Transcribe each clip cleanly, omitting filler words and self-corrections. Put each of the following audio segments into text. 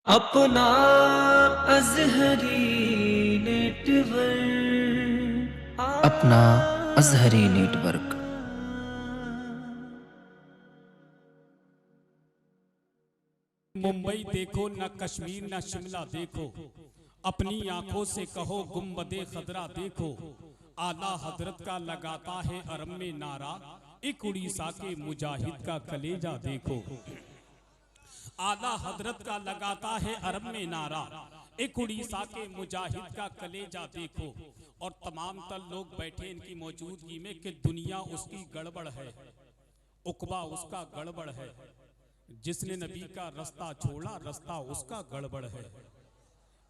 अपना अज़हरी नेटवर्क अपना अज़हरी नेटवर्क। मुंबई देखो न कश्मीर न शिमला देखो, अपनी आंखों से कहो गुम्बदे खदरा देखो। आला हजरत का लगाता है अरब में नारा, एक उड़ीसा के मुजाहिद का कलेजा देखो। आला हजरत का लगाता है अरब में नारा, एक उड़ीसा के मुजाहिद का कलेजा देखो। और तमाम तर लोग बैठे इनकी मौजूदगी में कि दुनिया उसकी गड़बड़ है, उकबा उसका गड़बड़ है। जिसने नबी का रास्ता छोड़ा रास्ता उसका गड़बड़ है,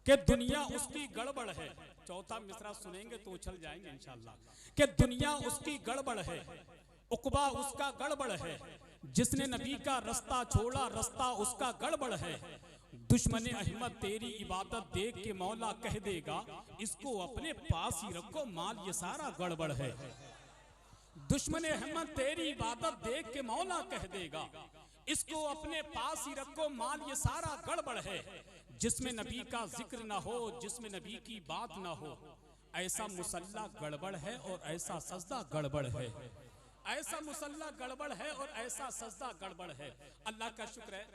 कि दुनिया उसकी गड़बड़ है। चौथा मिसरा सुनेंगे तो उछल जाएंगे इंशाल्लाह। कि दुनिया उसकी गड़बड़ है, उकबा उसका गड़बड़ है। जिसने नबी का रास्ता छोड़ा रास्ता उसका गड़बड़ है। दुश्मन अहमद तेरी इबादत देख के मौला कह देगा, इसको अपने पास ही रखो माल ये सारा गड़बड़ है। दुश्मन अहमद तेरी इबादत देख के मौला कह देगा, इसको अपने पास ही रखो माल ये सारा गड़बड़ है। जिसमें नबी का जिक्र ना हो, जिसमें नबी की बात ना हो, ऐसा मुसल्ला गड़बड़ है और ऐसा सजदा गड़बड़ है। ऐसा मुसल्ला गड़बड़ है और ऐसा सजदा गड़बड़ है। अल्लाह का शुक्र है,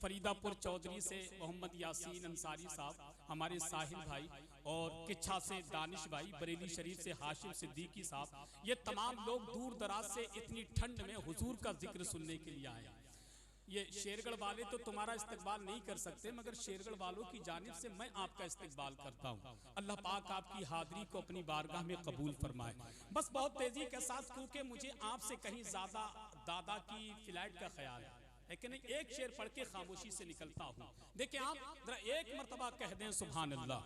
फरीदापुर चौधरी से मोहम्मद यासीन अंसारी साहब, हमारे साहिल भाई, और किच्छा से दानिश भाई, बरेली शरीफ से हाशिम सिद्दीकी साहब, ये तमाम लोग दूर दराज से इतनी ठंड में हुजूर का जिक्र सुनने के लिए आए। ये शेरगढ़ वाले तो तुम्हारा इस्तकबाल नहीं कर सकते, मगर शेरगढ़ वालों की जानिब से मैं आपका इस्तकबाल करता हूँ। अल्लाह पाक आपकी हाजिरी को अपनी बारगाह में कबूल फरमाए। बस बहुत तेजी के साथ, क्योंकि मुझे आपसे कहीं ज्यादा दादा की फ्लाइट का ख्याल है कि नहीं, एक शेर पढ़ के खामोशी से निकलता हूँ। देखिए आप जरा एक मरतबा कह दें सुभान अल्लाह।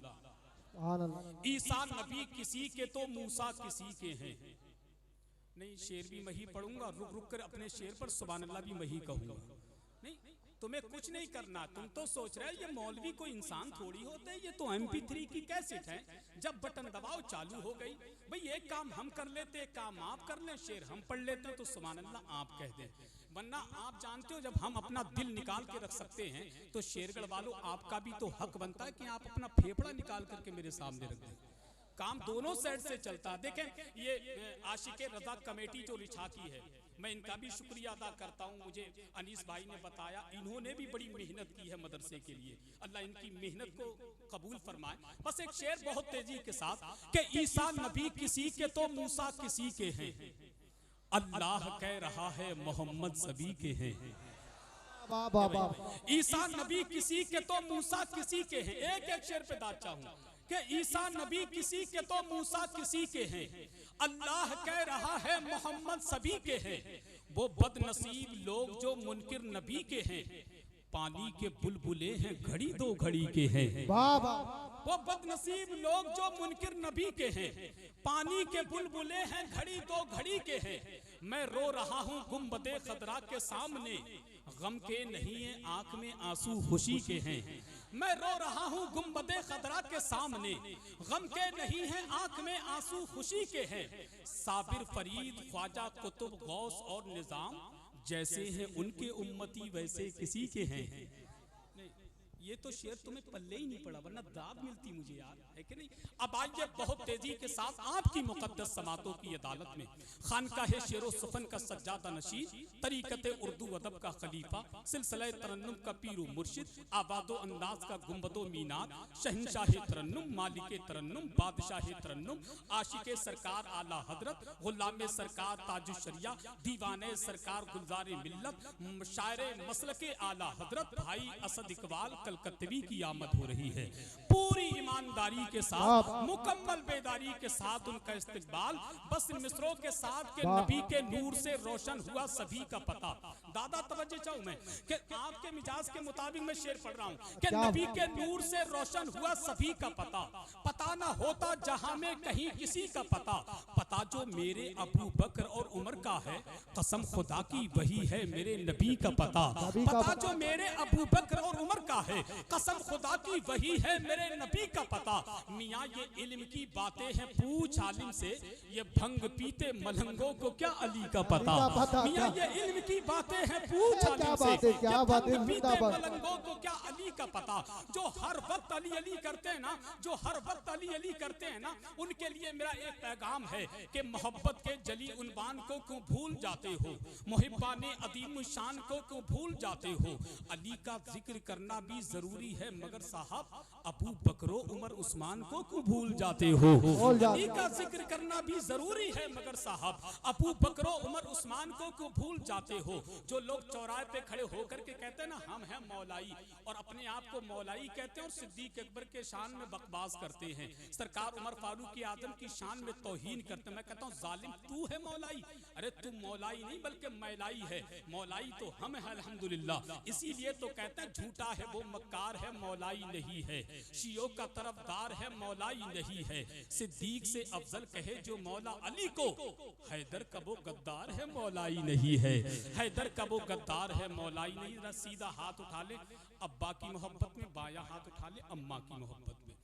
ईसा नबी किसी के तो मूसा किसी के हैं। नहीं, शेर भी मैं ही पढ़ूंगा, रुक रुक कर अपने शेर पर सुभान अल्लाह भी मैं ही कहूंगा। नहीं, तुम्हें कुछ नहीं करना। तुम तो सोच रहे हो ये मौलवी कोई इंसान थोड़ी होते हैं, ये तो MP3 की कैसेट है, जब बटन दबाओ चालू हो गई। भाई एक काम हम कर लेते, एक काम आप कर लें, शेर हम पढ़ लेते हैं तो सुभान अल्लाह आप कह दें। वरना आप जानते हो जब हम अपना दिल निकाल के रख सकते हैं तो शेरगढ़ वालों आपका भी तो हक बनता है कि आप अपना फेफड़ा निकाल करके मेरे सामने रख दें। काम दोनों साइड से चलता है। देखें ये आशिके रजा कमेटी जो रिछा की है, मैं इनका भी शुक्रिया अदा करता हूँ। मुझे अनीस भाई ने बताया, इन्होंने भी बड़ी मेहनत की है मदरसे के लिए। अल्लाह इनकी मेहनत को कबूल फरमाए। बस एक शेर बहुत तेजी के साथ, कि ईसा नबी किसी के तो मूसा किसी के हैं, अल्लाह कह रहा है मोहम्मद सभी के हैं। ईसा नबी किसी के तो मूसा किसी के हैं। एक एक शेर पे दाद चाहूँ कि ईसा नबी किसी के तो मूसा किसी के हैं, अल्लाह कह रहा है मोहम्मद सभी के हैं। वो बदनसीब लोग जो मुनकिर नबी के हैं, पानी के बुलबुले हैं घड़ी दो घड़ी के हैं। वो बदनसीब लोग जो मुनकिर नबी के हैं, पानी के बुलबुले हैं घड़ी दो घड़ी के हैं। मैं रो रहा हूँ गुम्बदे खदरा के सामने, गम के नहीं है आंख में आंसू खुशी के हैं। मैं रो रहा हूँ गुम्बदे खदरा के सामने, गम के नहीं है आंख में आंसू खुशी के हैं। साबिर फरीद ख्वाजा कुतुब गौस और निजाम, जैसे हैं उनके उम्मती वैसे किसी के हैं। ये तो शेर तुम्हें पल्ले ही नहीं पड़ा, वरना दाद मिलती मुझे यार, है कि नहीं। अब आइए बहुत तेजी के साथ आपकी मुकद्दस समातों की अदालत में, खानकाह शेरो सुफन का सज्जादा नशीन, तरीकत उर्दू अदब का खलीफा, सिलसिला तरन्नुम का पीरू मुर्शिद, आबादो अंदाज का गुंबदो मीनार, शहनशाह तरन्नुम, मालिक तरन्नुम, बादशाह तरन्नुम, आशिक सरकार आला हजरत, गुलाम सरकार ताजुशरिया, दीवाने सरकार गुलजार मिल्लत, शायर मसलके आला हजरत भाई असद इकबाल कलकत्तवी की आमद हो रही है। पूरी ईमानदारी के साथ, मुकम्मल बेदारी के साथ उनका इस्तकबाल, बस मिसरों के साथ के नबी के नूर से रोशन हुआ सभी का पता। दादा तवज्जो चाहूं मैं कि आपके मिजाज के मुताबिक मैं शेर पढ़ रहा हूं कि नबी के नूर से रोशन हुआ सभी का पता। पता ना होता जहां में कहीं किसी का पता, पता जो मेरे अबू बकर और उमर का है, कसम खुदा की वही है मेरे नबी का पता। पता जो मेरे अबू बकर और उमर का है, कसम खुदा की वही है मेरे नबी का पता। मियाँ ये इल्म की बातें हैं पूछ आलिम से, ये भंग पीते मलंगों को क्या अली का पता। मियाँ ये इल्म की बातें हैं पूछ आलिम से, ये भंग पीते मलंगों को क्या अली का पता। जो हर वक्त अली अली करते हैं ना, जो हर वक्त अली अली करते हैं ना, उनके लिए मेरा एक पैगाम है कि मोहब्बत के जली उन्वान को क्यों भूल जाते हो, मुहिब्बाने अदीम शान को क्यों भूल जाते हो। अली का जिक्र करना भी जरूरी है मगर साहब अबू बकरो उमर उस्मान को क्यों भूल जाते हो। अली का जिक्र करना भी जरूरी है मगर साहब अबू बकरो उमर उस्मान को क्यों भूल जाते हो। जो लोग चौराहे पे खड़े होकर के कहते हैं ना हम हैं मौलाई, और अपने आप को मौलाई कहते हैं और सिद्दीक अकबर के शान में बकवास करते हैं, सरकार उमर फारूक आजम की शान में तौहीन करते हैं। मैं कहता हूँ जालिम तू है मौलाई, अरे तू मौलाई नहीं बल्कि मैलाई है, मौलाई तो हम हैं अल्हम्दुलिल्लाह। इसीलिए तो कहते हैं झूठा है वो मक्कार है मौलाई नहीं है, शियों का तरफदार है मौलाई नहीं है। सिद्दीक से अफजल कहे जो मौला अली को, हैदर का वो गद्दार है मौलाई नहीं है, हैदर का वो गद्दार है मौलाई नहीं। जरा सीधा हाथ उठा ले अब्बा की मोहब्बत में, बाया हाथ उठा ले अम्मा की मोहब्बत में,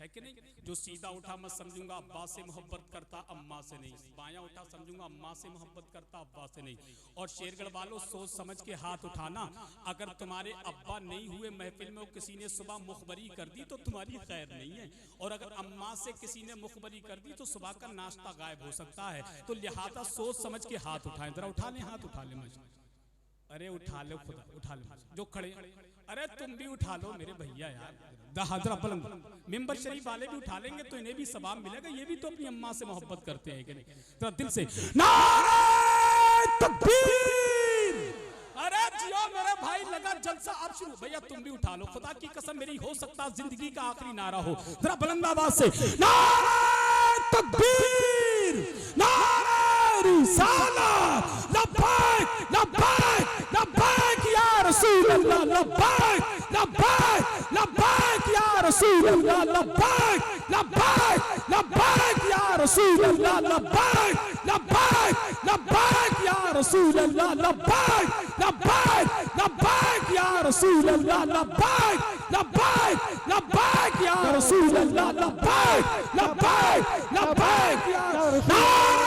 है कि नहीं। जो सीधा उठा मैं समझूंगा अब्बा से मोहब्बत करता अम्मा से नहीं, बाया उठा समझूंगा अम्मा से मोहब्बत करता अब्बा से नहीं। और शेरगढ़ वालों सोच समझ के हाथ उठाना, अगर तुम्हारे अब्बा नहीं हुए महफिल में, किसी ने सुबह मुखबरी कर दी तो तुम्हारी खैर नहीं है, और अगर अम्मा से किसी ने मुखबरी कर दी तो सुबह का नाश्ता गायब हो सकता है। तो लिहाजा सोच समझ के हाथ उठाएं, जरा उठा लें हाथ उठा लें मुझे, अरे उठा लो खुदा उठा लो जो खड़े, अरे तुम भी उठा लो मेरे भैया यार, जरा बुलंद मेंबर शरीफ वाले भी उठा लेंगे तो इन्हें भी सवाब मिलेगा, ये भी तो अपनी अम्मा से मोहब्बत करते हैं कि नहीं। तो दिल से नारे तकबीर, अरे जियो मेरे भाई, लगा जलसा अब शुरू। भैया तुम भी उठा लो, खुदा की कसम मेरी हो सकता जिंदगी का आखिरी नारा हो, जरा बुलंद आवाज से नारे तकबीर, नारे रिसालत, लब्बैक लब्बैक लब्बैक या रसूल अल्लाह, लब्बैक लब्बैक लब्बैक या रसूल अल्लाह, लब्बैक लब्बैक लब्बैक या रसूल अल्लाह, लब्बैक लब्बैक लब्बैक या रसूल अल्लाह, लब्बैक लब्बैक लब्बैक या रसूल अल्लाह, लब्बैक लब्बैक लब्बैक या रसूल अल्लाह, लब्बैक लब्बैक लब्बैक या रसूल